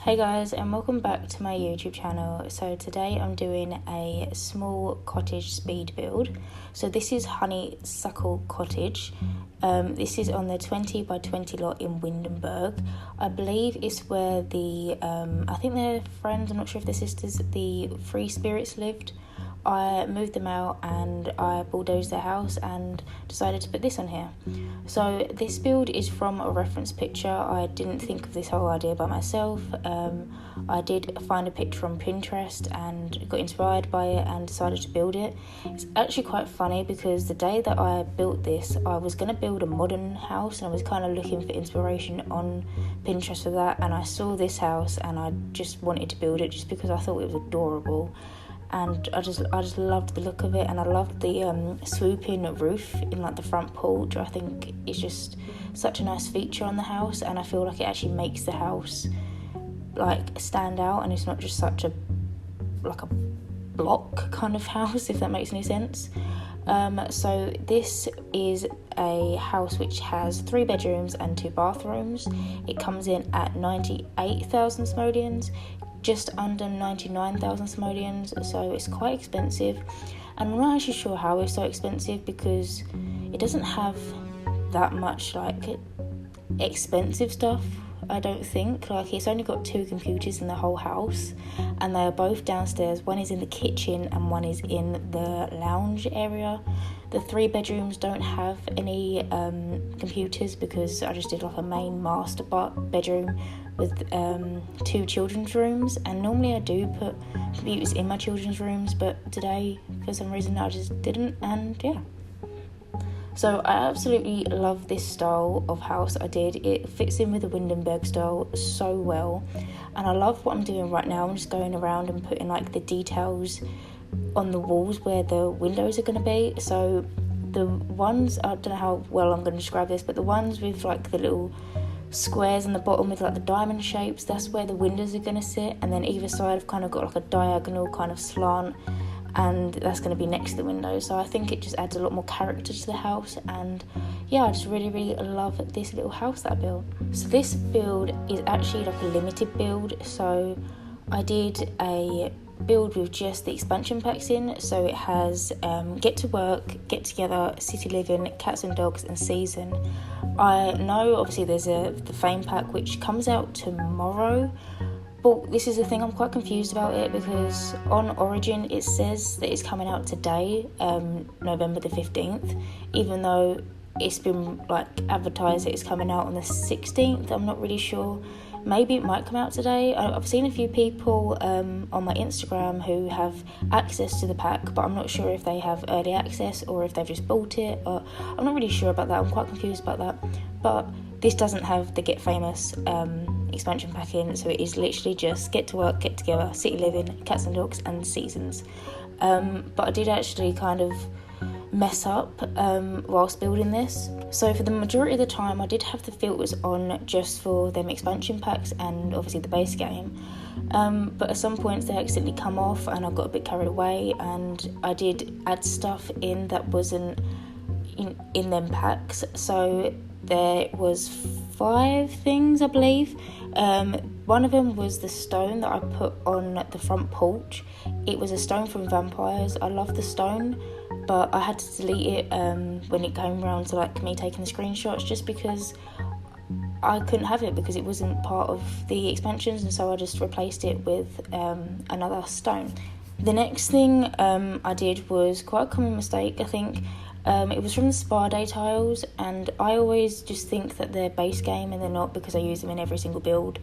Hey guys, and welcome back to my YouTube channel. So today I'm doing a small cottage speed build. So this is Honeysuckle Cottage. This is on the 20 by 20 lot in Windenburg. I believe it's where the, I think they're friends, I'm not sure if they're sisters, the Free Spirits lived. I moved them out and I bulldozed their house and decided to put this on here. So this build is from a reference picture. I didn't think of this whole idea by myself. I did find a picture on Pinterest and got inspired by it and decided to build it. It's actually quite funny because the day that I built this, I was going to build a modern house and I was kind of looking for inspiration on Pinterest for that, and I saw this house and I just wanted to build it just because I thought it was adorable. And I just loved the look of it, and I loved the swooping roof in like the front porch. I think it's just such a nice feature on the house, and I feel like it actually makes the house like stand out, and it's not just such a block kind of house, if that makes any sense. So this is a house which has 3 bedrooms and 2 bathrooms. It comes in at 98,000 simoleons, just under 99,000 simoleons, so it's quite expensive. And I'm not actually sure how it's so expensive because it doesn't have that much like expensive stuff, I don't think. Like, it's only got 2 computers in the whole house, and they are both downstairs. One is in the kitchen and one is in the lounge area. The 3 bedrooms don't have any computers because I just did like a main master bedroom with 2 children's rooms, and normally I do put computers in my children's rooms, but today for some reason I just didn't, and yeah. So I absolutely love this style of house I did. It fits in with the Windenburg style so well, and I love what I'm doing right now. I'm just going around and putting like the details on the walls where the windows are going to be. So the ones, I don't know how well I'm going to describe this, but the ones with like the little squares in the bottom with like the diamond shapes, that's where the windows are going to sit, and then either side I've kind of got like a diagonal kind of slant, and that's going to be next to the window. So I think it just adds a lot more character to the house, and yeah, I just really love this little house that I built. So this build is actually like a limited build, so I did a build with just the expansion packs in. So it has Get to Work, Get Together, City Living, Cats and Dogs and Season. I know obviously there's the Fame pack which comes out tomorrow, but this is the thing, I'm quite confused about it because on Origin it says that it's coming out today, November the 15th, even though it's been like advertised that it's coming out on the 16th. I'm not really sure. Maybe it might come out today. I've seen a few people on my Instagram who have access to the pack, but I'm not sure if they have early access or if they've just bought it. I'm not really sure about that. I'm quite confused about that. But this doesn't have the Get Famous expansion pack in, so it is literally just Get to Work, Get Together, City Living, Cats and Dogs and Seasons. But I did actually kind of mess up whilst building this. So for the majority of the time I did have the filters on just for them expansion packs and obviously the base game, but at some points they accidentally come off and I got a bit carried away, and I did add stuff in that wasn't in them packs. So there was 5 things, I believe. One of them was the stone that I put on the front porch. It was a stone from Vampires. I love the stone, but I had to delete it when it came around to like me taking the screenshots, just because I couldn't have it because it wasn't part of the expansions, and so I just replaced it with another stone. The next thing I did was quite a common mistake, I think. It was from the Spa Day tiles, and I always just think that they're base game, and they're not, because I use them in every single build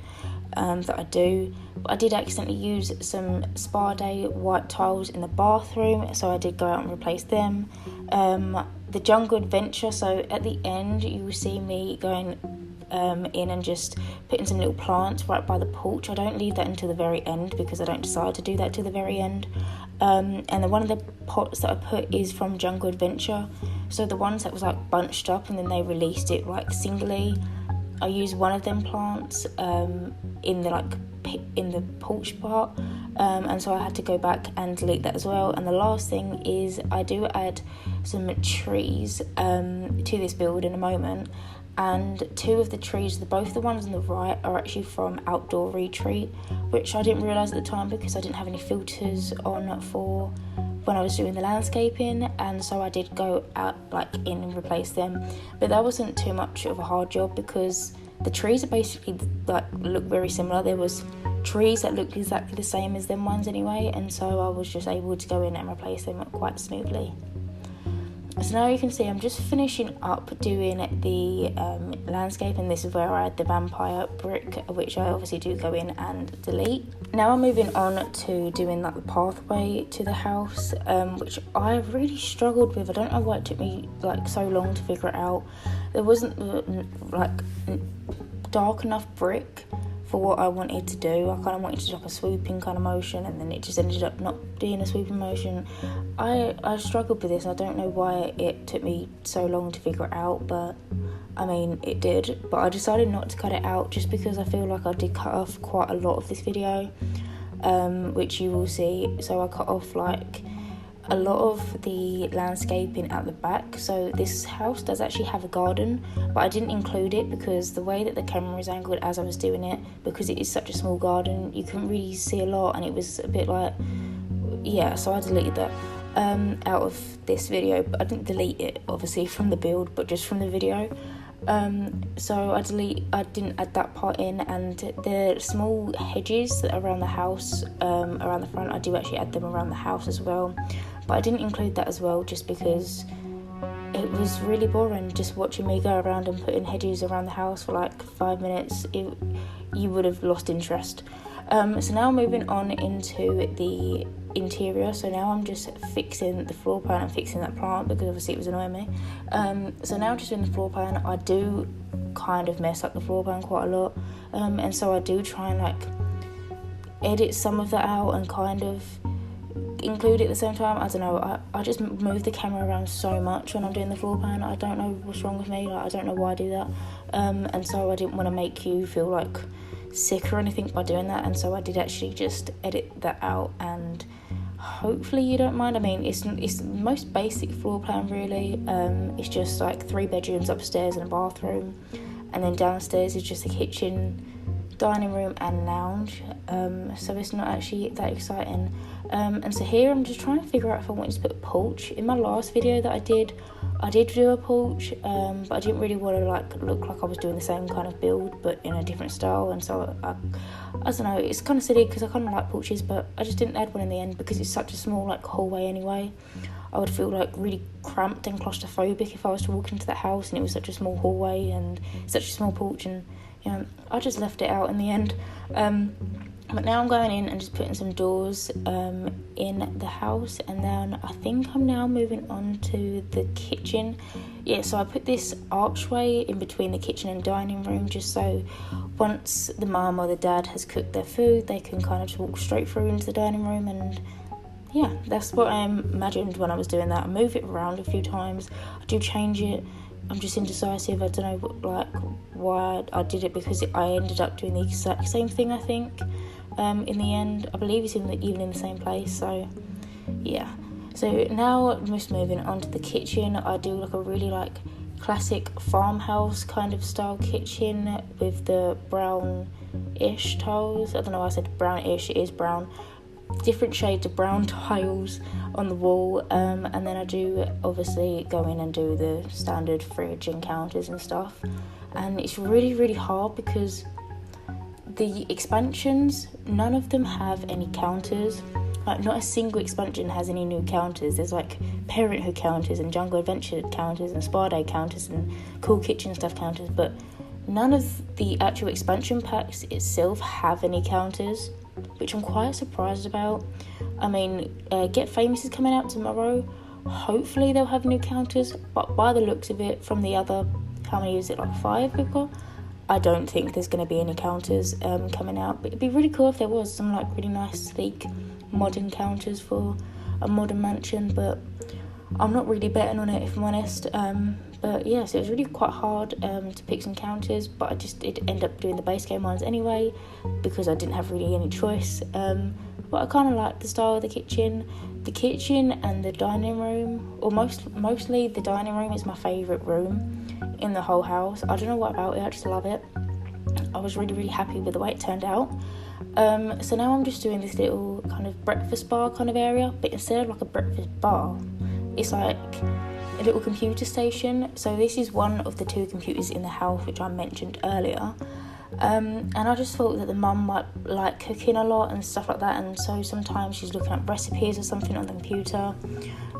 that I do. But I did accidentally use some Spa Day white tiles in the bathroom, so I did go out and replace them. The Jungle Adventure, so at the end you will see me going in and just putting some little plants right by the porch. I don't leave that until the very end because I don't decide to do that till the very end. And then one of the pots that I put is from Jungle Adventure, so the ones that was like bunched up and then they released it like singly, I used one of them plants in the porch part, and so I had to go back and delete that as well. And the last thing is I do add some trees to this build in a moment, and two of the trees, both the ones on the right, are actually from Outdoor Retreat, which I didn't realise at the time because I didn't have any filters on for when I was doing the landscaping, and so I did go out in and replace them. But that wasn't too much of a hard job because the trees are basically look very similar. There was trees that looked exactly the same as them ones anyway, and so I was just able to go in and replace them quite smoothly. So now you can see I'm just finishing up doing the landscape, and this is where I had the vampire brick, which I obviously do go in and delete. Now I'm moving on to doing the pathway to the house, which I really struggled with. I don't know why it took me so long to figure it out. There wasn't dark enough brick for what I wanted to do. I kind of wanted to do a swooping kind of motion, and then it just ended up not being a swooping motion. I struggled with this. I don't know why it took me so long to figure it out, but I mean it did. But I decided not to cut it out just because I feel like I did cut off quite a lot of this video, which you will see. So I cut off a lot of the landscaping at the back. So this house does actually have a garden, but I didn't include it because the way that the camera is angled as I was doing it, because it is such a small garden, you couldn't really see a lot, and it was a bit so I deleted that out of this video. But I didn't delete it obviously from the build, but just from the video. So I didn't add that part in, and the small hedges that are around the house, around the front, I do actually add them around the house as well, but I didn't include that as well just because it was really boring just watching me go around and putting hedges around the house for 5 minutes. You would have lost interest. So now moving on into the interior. So now I'm just fixing the floor plan and fixing that plant because obviously it was annoying me. So now just doing the floor plan. I do kind of mess up the floor plan quite a lot, and so I do try and edit some of that out and kind of include it at the same time. I don't know, I just move the camera around so much when I'm doing the floor plan. I don't know what's wrong with me. I don't know why I do that, and so I didn't want to make you feel sick or anything by doing that, and so I did actually just edit that out, and hopefully you don't mind. I mean, it's the most basic floor plan really. It's just 3 bedrooms upstairs and a bathroom, and then downstairs is just a kitchen, dining room and lounge, so it's not actually that exciting. And so here I'm just trying to figure out if I wanted to put a porch. In my last video that I did do a porch, but I didn't really want to look like I was doing the same kind of build but in a different style, and so I don't know, it's kind of silly because I kind of like porches, but I just didn't add one in the end because it's such a small hallway anyway. I would feel really cramped and claustrophobic if I was to walk into that house and it was such a small hallway and such a small porch, and I just left it out in the end. But now I'm going in and just putting some doors in the house, and then I think I'm now moving on to the kitchen. Yeah, so I put this archway in between the kitchen and dining room just so once the mum or the dad has cooked their food, they can kind of just walk straight through into the dining room. And yeah, that's what I imagined when I was doing that. I move it around a few times. I do change it. I'm just indecisive. I don't know why I did it, because I ended up doing the exact same thing, I think. In the end, I believe it's even in the same place. So yeah, so now I'm just moving on to the kitchen. I do a really classic farmhouse kind of style kitchen with the brownish tiles. I don't know why I said brownish, it is brown, different shades of brown tiles on the wall, and then I do obviously go in and do the standard fridge and counters and stuff. And it's really hard because the expansions, none of them have any counters. Not a single expansion has any new counters. There's Parenthood counters and Jungle Adventure counters and Spa Day counters and Cool Kitchen Stuff counters, but none of the actual expansion packs itself have any counters, which I'm quite surprised about. I mean, Get Famous is coming out tomorrow. Hopefully they'll have new counters, but by the looks of it, from the other, how many is it, 5 we've got? I don't think there's going to be any counters coming out, but it'd be really cool if there was some really nice, sleek, modern counters for a modern mansion, but I'm not really betting on it if I'm honest. But yeah, so it was really quite hard to pick some counters, but I just did end up doing the base game ones anyway because I didn't have really any choice. But I kind of like the style of the kitchen. The kitchen and the dining room, or mostly the dining room, is my favourite room in the whole house. I don't know what about it, I just love it. I was really, really happy with the way it turned out. So now I'm just doing this little kind of breakfast bar kind of area, but instead of like a breakfast bar, it's like a little computer station. So this is one of the 2 computers in the house which I mentioned earlier. And I just thought that the mum might like cooking a lot and stuff like that, and so sometimes she's looking at recipes or something on the computer.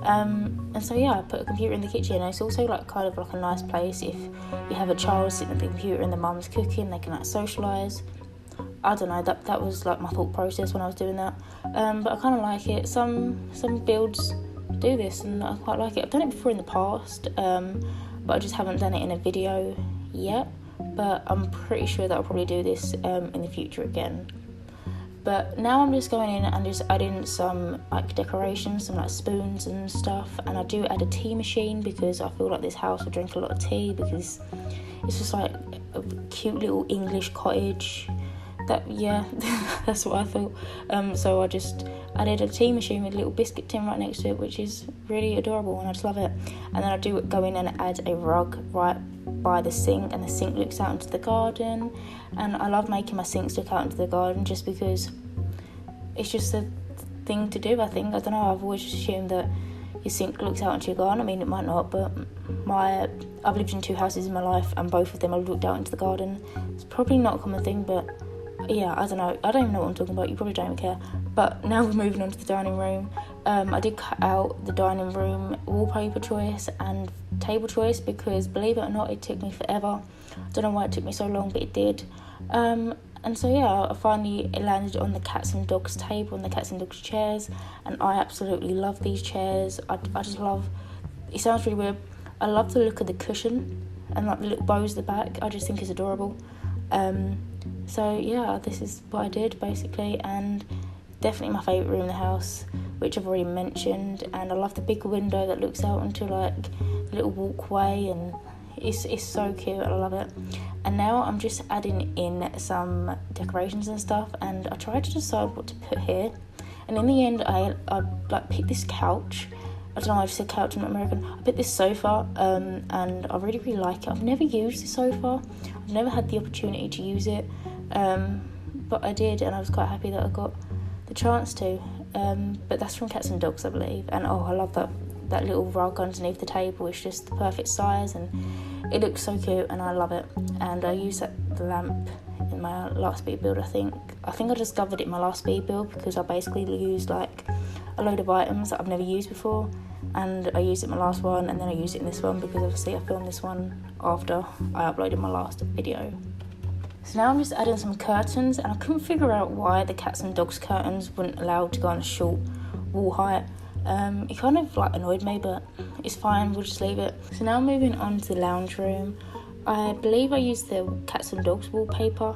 And so yeah, I put a computer in the kitchen, and it's also like kind of like a nice place if you have a child sitting at the computer and the mum's cooking, they can like socialise. I don't know, that was like my thought process when I was doing that. But I kind of like it. Some builds do this, and I quite like it. I've done it before in the past, but I just haven't done it in a video yet. But I'm pretty sure that I'll probably do this in the future again. But now I'm just going in and just adding some like decorations, some like spoons and stuff. And I do add a tea machine because I feel like this house will drink a lot of tea, because it's just like a cute little English cottage. That's what I thought. So I just added a tea machine with a little biscuit tin right next to it, which is really adorable, and I just love it. And then I do go in and add a rug right by the sink, and the sink looks out into the garden. And I love making my sinks look out into the garden just because it's just a thing to do, I think. I don't know, I've always assumed that your sink looks out into your garden. I mean, it might not, but I've lived in 2 houses in my life, and both of them have looked out into the garden. It's probably not a common thing, but yeah, I don't know. I don't even know what I'm talking about. You probably don't care. But now we're moving on to the dining room. I did cut out the dining room wallpaper choice and table choice because, believe it or not, it took me forever. I don't know why it took me so long, but it did. And so yeah, I finally landed on the cats and dogs table and the cats and dogs chairs, and I absolutely love these chairs. I just love, it sounds really weird, I love the look of the cushion and like the little bows at the back. I just think it's adorable. So yeah, this is what I did basically, and definitely my favourite room in the house, which I've already mentioned. And I love the big window that looks out into like a little walkway, and it's so cute. I love it. And now I'm just adding in some decorations and stuff, and I tried to decide what to put here, and in the end I like picked this couch. I don't know, I just said couch, I'm not American. I picked this sofa, and I really, really like it. I've never used the sofa. I've never had the opportunity to use it, but I did, and I was quite happy that I got the chance to. But that's from Cats and Dogs, I believe. And oh, I love that little rug underneath the table. It's just the perfect size, and it looks so cute, and I love it. And I used that lamp in my last speed build, I think. I discovered it in my last speed build because I basically used like a load of items that I've never used before, and I used it in my last one, and then I used it in this one because obviously I filmed this one after I uploaded my last video. So now I'm just adding some curtains, and I couldn't figure out why the Cats and Dogs curtains weren't allowed to go on a short wall height. It kind of like annoyed me, but it's fine, we'll just leave it. So now moving on to the lounge room. I believe I used the Cats and Dogs wallpaper,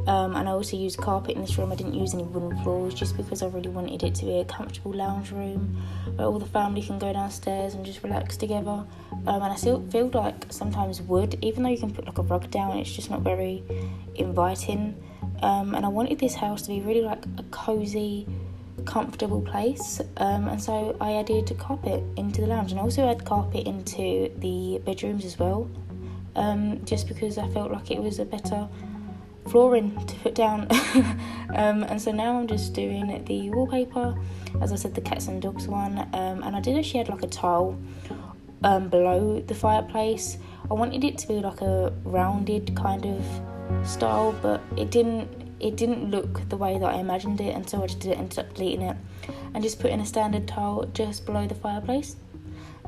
and I also used carpet in this room. I didn't use any wooden floors just because I really wanted it to be a comfortable lounge room where all the family can go downstairs and just relax together. And I still feel like sometimes wood, even though you can put like a rug down, it's just not very inviting. And I wanted this house to be really like a cozy, comfortable place, and so I added carpet into the lounge, and also add carpet into the bedrooms as well, just because I felt like it was a better flooring to put down. And so now I'm just doing the wallpaper, as I said, the Cats and Dogs one, and I did actually add like a tile below the fireplace. I wanted it to be like a rounded kind of style, but it didn't look the way that I imagined it, and so I just ended up deleting it and just putting a standard tile just below the fireplace.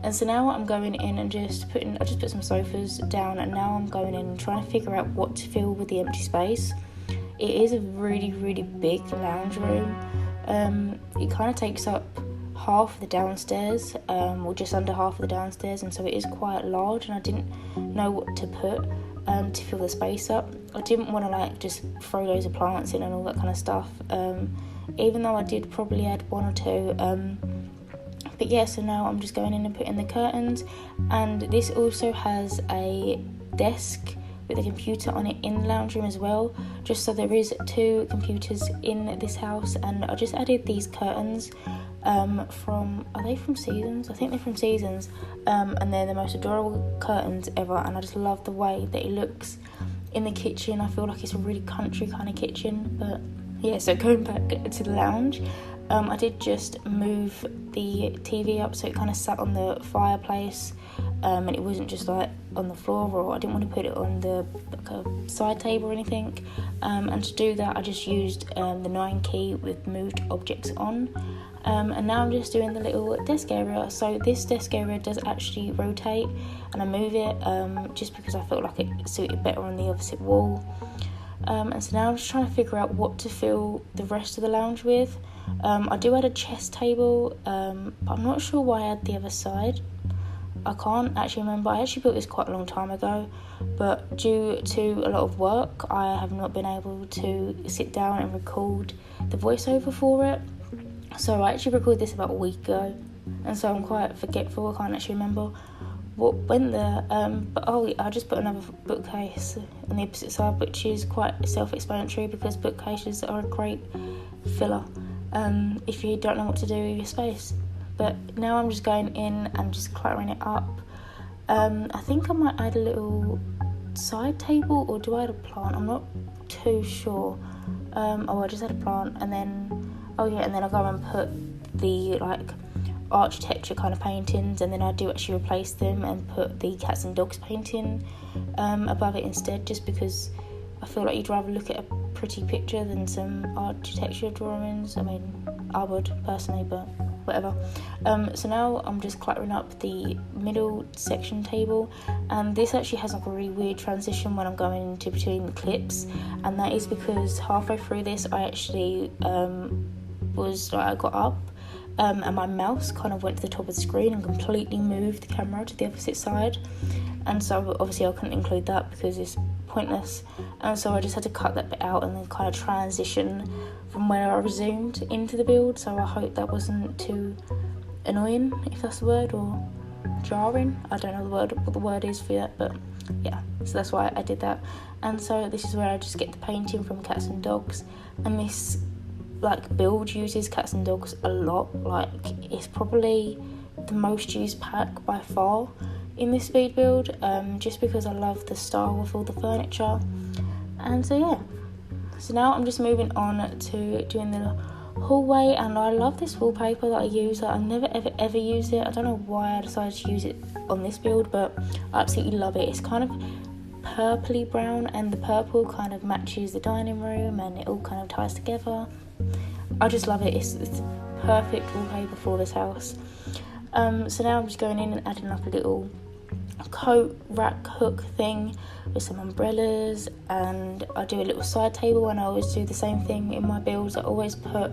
And so now I'm going in and I just put some sofas down, and now I'm going in and trying to figure out what to fill with the empty space. It is a really, really big lounge room. It kind of takes up half the downstairs, or just under half of the downstairs, and so it is quite large, and I didn't know what to put to fill the space up. I didn't want to like just throw loads of plants in and all that kind of stuff, even though I did probably add one or two. But yeah, so now I'm just going in and putting the curtains, and this also has a desk with a computer on it in the lounge room as well, just so there is 2 computers in this house. And I just added these curtains are they from Seasons? I think they're from Seasons, and they're the most adorable curtains ever, and I just love the way that it looks in the kitchen. I feel like it's a really country kind of kitchen. But yeah, so going back to the lounge, I did just move the TV up so it kind of sat on the fireplace, and it wasn't just like on the floor, or I didn't want to put it on the a side table or anything. And to do that, I just used the 9 key with moved objects on. And now I'm just doing the little desk area. So this desk area does actually rotate, and I move it just because I felt like it suited better on the opposite wall. And so now I'm just trying to figure out what to fill the rest of the lounge with. I do add a chess table, but I'm not sure why I had the other side. I can't actually remember. I actually built this quite a long time ago, but due to a lot of work, I have not been able to sit down and record the voiceover for it. So I actually recorded this about a week ago, and so I'm quite forgetful. I can't actually remember what went there. But I just put another bookcase on the opposite side, which is quite self-explanatory because bookcases are a great filler if you don't know what to do with your space. But now I'm just going in and just cluttering it up. I think I might add a little side table, or do I add a plant? I'm not too sure. I just add a plant, and then I go and put the architecture kind of paintings, and then I do actually replace them and put the cats and dogs painting above it instead, just because I feel like you'd rather look at a pretty picture than some architecture drawings. I mean, I would personally, but whatever. So now I'm just cluttering up the middle section table, and this actually has like a really weird transition when I'm going into between the clips, and that is because halfway through this I actually I got up and my mouse kind of went to the top of the screen and completely moved the camera to the opposite side, and so obviously I couldn't include that because it's pointless, and so I just had to cut that bit out and then kind of transition from where I resumed into the build. So I hope that wasn't too annoying, if that's the word, or jarring. I don't know what the word is for that, but yeah, so that's why I did that. And so this is where I just get the painting from cats and dogs, and this build uses cats and dogs a lot. It's probably the most used pack by far in this speed build, just because I love the style of all the furniture. And so yeah, so now I'm just moving on to doing the hallway, and I love this wallpaper that I use. I never ever use it. I don't know why I decided to use it on this build, but I absolutely love it. It's kind of purpley brown, and the purple kind of matches the dining room, and it all kind of ties together. I just love it. It's perfect wallpaper for this house. So now I'm just going in and adding up a little coat rack hook thing with some umbrellas, and I do a little side table, and I always do the same thing in my builds. I always put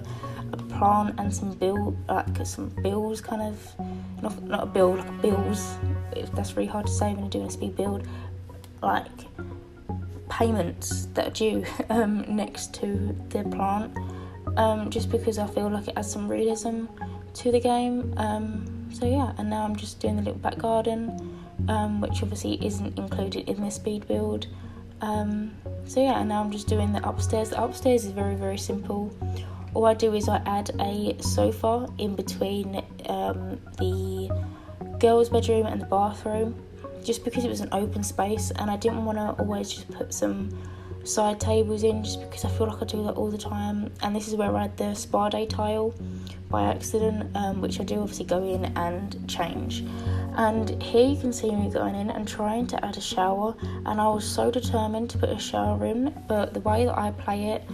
a plant and some bills kind of, not a build, like bills, if that's really hard to say when you're doing a speed build, like payments that are due next to the plant, just because I feel like it adds some realism to the game. So yeah, and now I'm just doing the little back garden, which obviously isn't included in this speed build. So yeah, and now I'm just doing the upstairs. The upstairs is very, very simple. All I do is I add a sofa in between the girls' bedroom and the bathroom, just because it was an open space, and I didn't want to always just put some side tables in, just because I feel like I do that all the time. And this is where I had the spa day tile by accident, which I do obviously go in and change. And here you can see me going in and trying to add a shower, and I was so determined to put a shower in, but the way that I play it,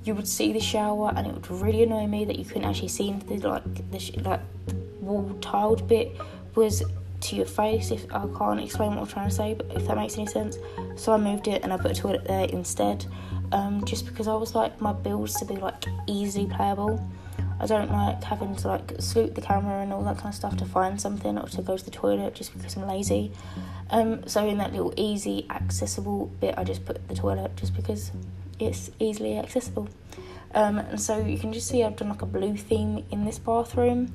you would see the shower, and it would really annoy me that you couldn't actually see into the wall tiled bit was to your face. If I can't explain what I'm trying to say, but if that makes any sense. So I moved it and I put a toilet there instead, just because I was like my builds to be easily playable. I don't like having to scoot the camera and all that kind of stuff to find something or to go to the toilet, just because I'm lazy. So in that little easy accessible bit, I just put the toilet just because it's easily accessible. And so you can just see I've done a blue theme in this bathroom,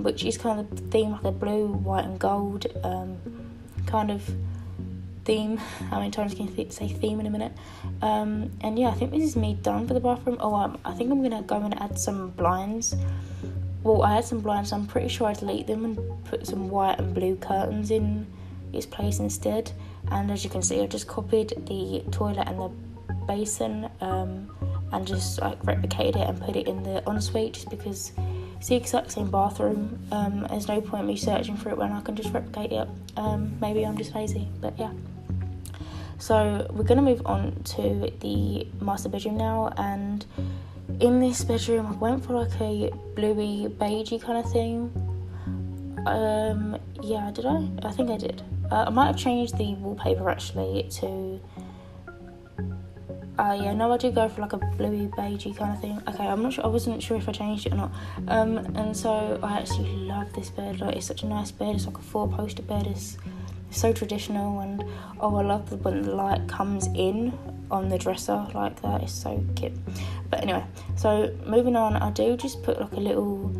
which is kind of the theme, a blue, white and gold kind of theme. How many times can you say theme in a minute? And yeah, I think this is me done for the bathroom. I think I'm going to go and add some blinds well, I had some blinds, so I'm pretty sure I deleted them and put some white and blue curtains in its place instead. And as you can see, I just copied the toilet and the basin and just like replicated it and put it in the ensuite, just because it's the exact same bathroom. There's no point me searching for it when I can just replicate it. Maybe I'm just lazy, but yeah. So we're going to move on to the master bedroom now, and in this bedroom I went for like a bluey beigey kind of thing. Yeah, did I? I think I did. I might have changed the wallpaper actually to yeah, no, I did go for like a bluey beigey kind of thing. Okay, I'm not sure, I wasn't sure if I changed it or not. And so I actually love this bed. Like, it's such a nice bed. It's like a 4-poster bed. It's so traditional, and I love when the light comes in on the dresser like that. It's so cute. But anyway, so moving on, I do just put like a little,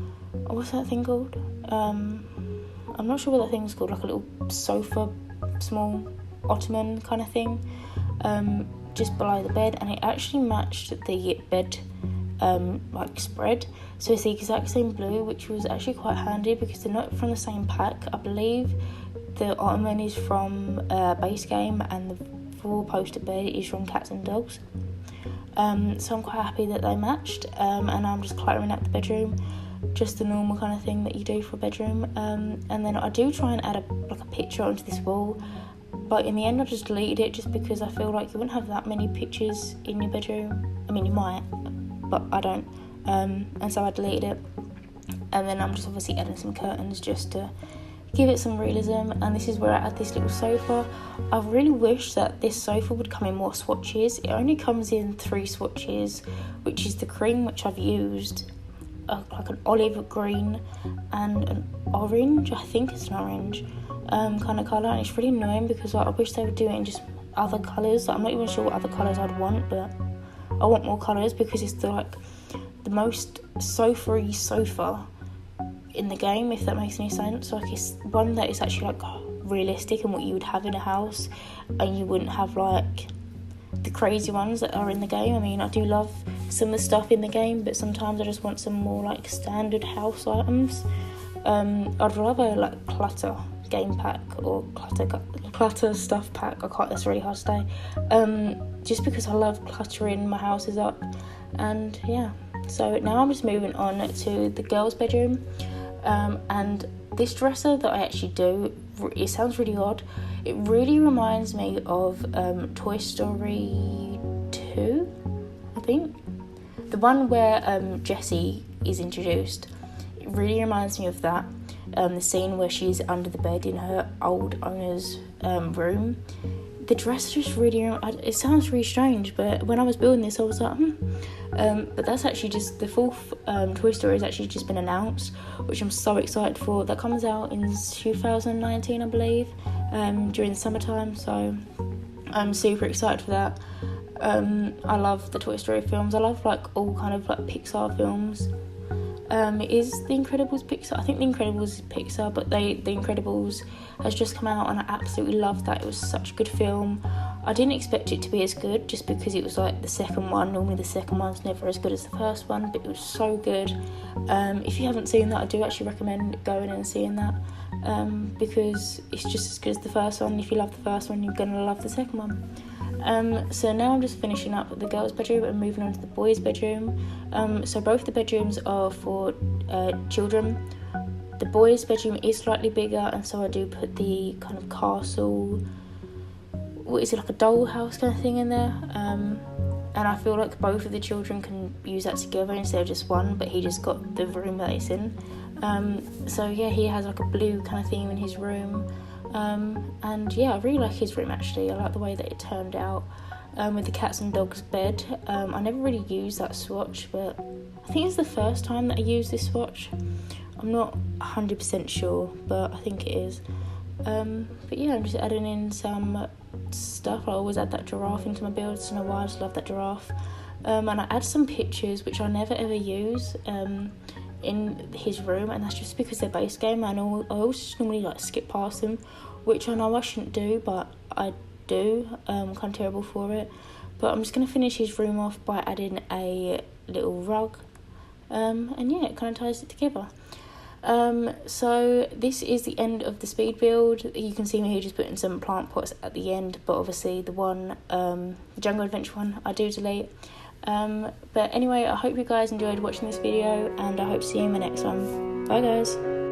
what's that thing called? I'm not sure what that thing's called, like a little sofa, small ottoman kind of thing, just below the bed, and it actually matched the bed like spread, so it's the exact same blue, which was actually quite handy because they're not from the same pack. I believe the ottoman is from Base Game and the 4-poster bed is from Cats and Dogs. So I'm quite happy that they matched, and I'm just cluttering out the bedroom, just the normal kind of thing that you do for a bedroom. And then I do try and add a picture onto this wall, but in the end I just deleted it, just because I feel like you wouldn't have that many pictures in your bedroom. I mean, you might, but I don't. And so I deleted it, and then I'm just obviously adding some curtains just to give it some realism. And this is where I add this little sofa. I really wish that this sofa would come in more swatches. It only comes in 3 swatches, which is the cream, which I've used, like an olive green and an orange, I think it's an orange kind of colour, and it's really annoying because I wish they would do it in just other colours. I'm not even sure what other colours I'd want, but I want more colours because it's the most sofa-y sofa in the game, if that makes any sense. Like, it's one that is actually like realistic and what you would have in a house, and you wouldn't have like the crazy ones that are in the game. I mean, I do love some of the stuff in the game, but sometimes I just want some more like standard house items. I'd rather like clutter game pack or clutter stuff pack. That's really hard to say. Just because I love cluttering my houses up. And yeah, so now I'm just moving on to the girls' bedroom. And this dresser that I actually do, it sounds really odd, it really reminds me of Toy Story 2, I think. The one where Jessie is introduced. It really reminds me of that. The scene where she's under the bed in her old owner's room. The dress just really, it sounds really strange, but when I was building this I was like, but that's actually just, the 4th Toy Story has actually just been announced, which I'm so excited for. That comes out in 2019, I believe, during the summertime, so I'm super excited for that. I love the Toy Story films. I love like all kind of like Pixar films. Is The Incredibles Pixar? I think The Incredibles is Pixar, but The Incredibles has just come out and I absolutely loved that. It was such a good film. I didn't expect it to be as good just because it was like the second one. Normally the second one's never as good as the first one, but it was so good. If you haven't seen that, I do actually recommend going and seeing that, because it's just as good as the first one. If you love the first one, you're going to love the second one. So now I'm just finishing up the girls' bedroom and moving on to the boys' bedroom. So both the bedrooms are for children. The boys' bedroom is slightly bigger, and so I do put the kind of castle, what is it, like a dollhouse kind of thing in there. And I feel like both of the children can use that together instead of just one, but he just got the room that it's in. So yeah, he has like a blue kind of theme in his room. And yeah, I really like his room actually. I like the way that it turned out with the cats and dogs bed. I never really used that swatch, but I think it's the first time that I used this swatch. I'm not 100% sure, but I think it is. But yeah, I'm just adding in some stuff. I always add that giraffe into my build. I don't know why, I just love that giraffe. And I add some pictures which I never ever use in his room, and that's just because they're base game, and I always just normally like skip past them, which I know I shouldn't do, but I do. Kind of terrible for it. But I'm just going to finish his room off by adding a little rug and yeah, it kind of ties it together. So this is the end of the speed build. You can see me here just putting some plant pots at the end, but obviously the one, the Jungle Adventure one, I do delete. But anyway, I hope you guys enjoyed watching this video, and I hope to see you in my next one. Bye guys.